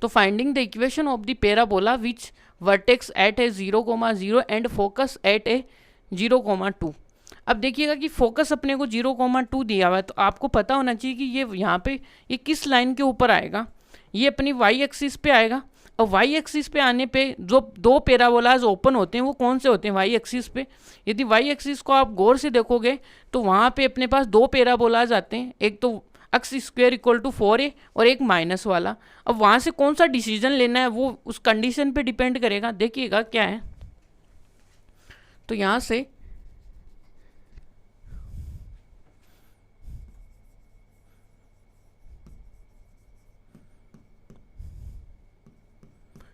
तो finding the equation of the parabola which vertex at a 0,0 and focus at a 0,2। अब देखिएगा कि focus अपने को 0,2 दिया हुआ है, तो आपको पता होना चाहिए कि ये यहाँ पे ये किस लाइन के ऊपर आएगा। ये अपनी वाई एक्सिस पे आएगा, और वाई एक्सिस पे आने पे जो दो पैराबोलाज ओपन होते हैं वो कौन से होते हैं वाई एक्सिस पे। यदि वाई एक्सिस को आप गौर से देखोगे तो वहाँ पे अपने पास दो पैराबोलाज आते हैं, एक तो x square equal to 4a और एक माइनस वाला। अब वहाँ से कौन सा डिसीजन लेना है वो उस कंडीशन पे डिपेंड करेगा। देखिएगा क्या है, तो यहाँ से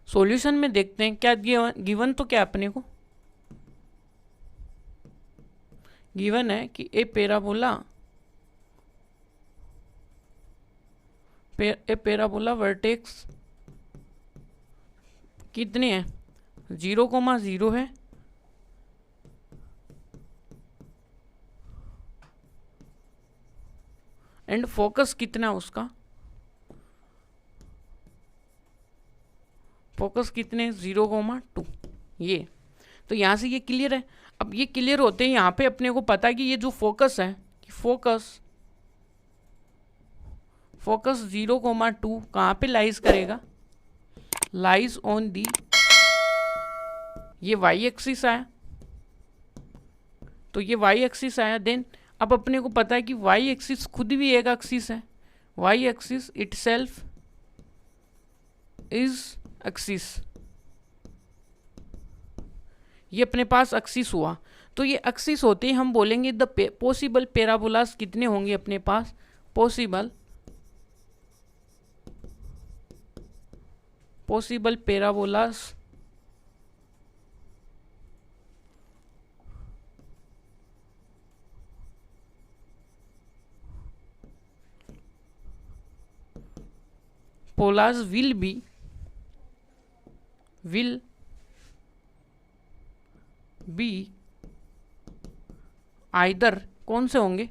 सॉल्यूशन में देखते हैं क्या गिवन तो क्या अपने को गिवन है कि ए पैराबोला वर्टेक्स कितने हैं 0,0 है, एंड फोकस कितना उसका, फोकस कितने 0,2। ये तो यहाँ से ये क्लियर है। अब ये क्लियर होते हैं यहाँ पे अपने को पता है कि ये जो फोकस है कि फोकस 0,2 कहाँ पे लाइज करेगा, लाइज ऑन दी, ये वाई एक्सिस आया, तो ये वाई एक्सिस आया। देन अब अपने को पता है कि वाई एक्सिस खुद भी एक एक्सिस है, Y axis itself is axis, ये अपने पास एक्सिस हुआ। तो ये एक्सिस होते ही हम बोलेंगे द पॉसिबल पैराबोलास कितने होंगे अपने पास, पॉसिबल पैराबोलास पोलास विल बी आइदर, कौन से होंगे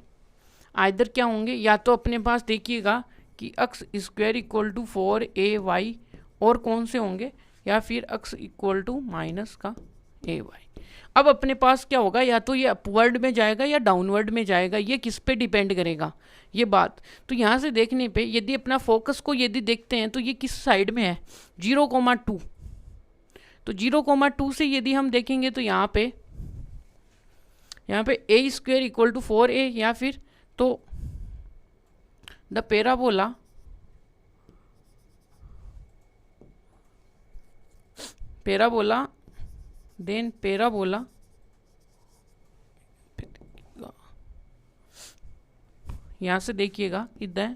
आइदर, क्या होंगे, या तो अपने पास देखिएगा कि x square equal to 4ay और कौन से होंगे, या फिर एक्स इक्वल टू माइनस का ay। अब अपने पास क्या होगा, या तो ये अपवर्ड में जाएगा या डाउनवर्ड में जाएगा, ये किस पे डिपेंड करेगा ये बात। तो यहाँ से देखने पे यदि अपना फोकस को यदि देखते हैं तो ये किस साइड में है 0,2, तो 0,2 से यदि हम देखेंगे तो यहाँ पे a square equal to 4a, या फिर तो द पैराबोला देन पैराबोला यहाँ से देखिएगा इधर,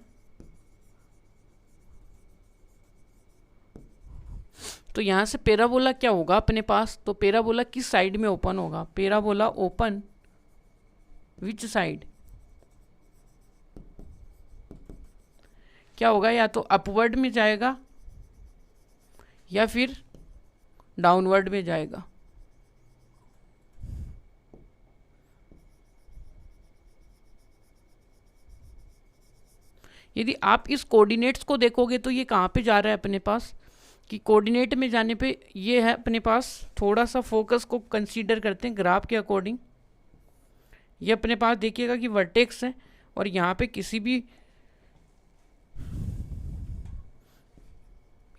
तो यहाँ से पैराबोला क्या होगा अपने पास, तो पैराबोला किस साइड में ओपन होगा, पैराबोला ओपन विच साइड, क्या होगा, या तो अपवर्ड में जाएगा या फिर डाउनवर्ड में जाएगा। यदि आप इस कोऑर्डिनेट्स को देखोगे तो ये कहाँ पे जा रहा है अपने पास, कि कोऑर्डिनेट में जाने पे ये है अपने पास, थोड़ा सा फोकस को कंसीडर करते हैं ग्राफ के अकॉर्डिंग। ये अपने पास देखिएगा कि वर्टेक्स है, और यहाँ पे किसी भी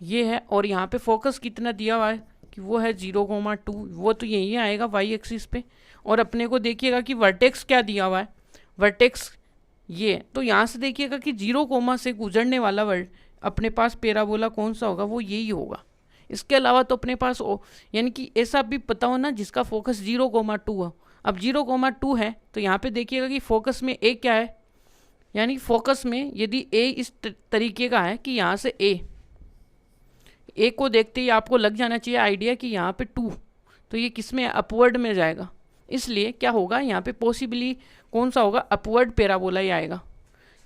ये है, और यहाँ पे फोकस कितना दिया हुआ है कि वो है 0,2, वो तो यही आएगा वाई एक्सिस पे। और अपने को देखिएगा कि वर्टेक्स क्या दिया हुआ है, वर्टेक्स ये, तो यहाँ से देखिएगा कि 0, से गुजरने वाला वर्ड अपने पास पैराबोला कौन सा होगा, वो यही होगा। इसके अलावा तो अपने पास यानी कि ऐसा भी पता हो ना जिसका फोकस 0,2 हो। अब 0,2 है तो यहाँ पे देखिएगा कि फोकस में ए क्या है, यानी फोकस में यदि ए इस तरीके का है कि यहाँ से ए को देखते ही आपको लग जाना चाहिए आइडिया कि यहाँ पे 2, तो ये किस में अपवर्ड में जाएगा, इसलिए क्या होगा यहाँ पे पॉसिबली कौन सा होगा, अपवर्ड पैराबोला ही आएगा,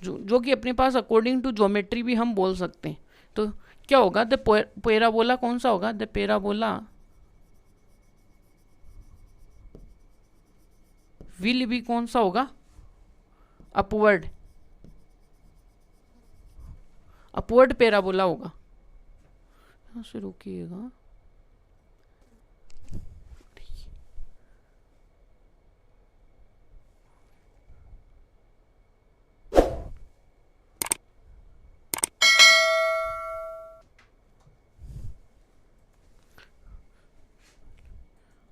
जो कि अपने पास अकॉर्डिंग टू ज्योमेट्री भी हम बोल सकते हैं। तो क्या होगा, द पैराबोला कौन सा होगा, द पैराबोला विल भी कौन सा होगा, अपवर्ड पैराबोला होगा। यहाँ से रुकिएगा,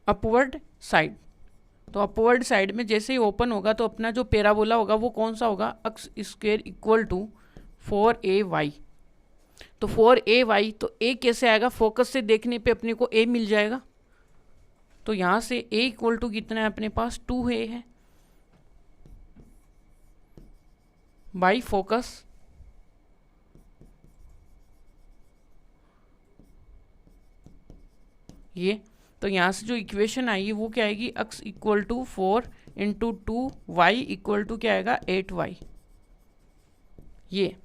अपवर्ड साइड। तो अपवर्ड साइड में जैसे ही ओपन होगा तो अपना जो पैराबोला होगा वो कौन सा होगा, x square equal to 4ay। तो 4ay, तो a कैसे आएगा, फोकस से देखने पे अपने को a मिल जाएगा। तो यहाँ से a इक्वल टू कितना है अपने पास, 2a है बाई फोकस। ये तो यहाँ से जो इक्वेशन आएगी वो क्या आएगी, x equal to 4 into 2, y equal to क्या आएगा 8y। ये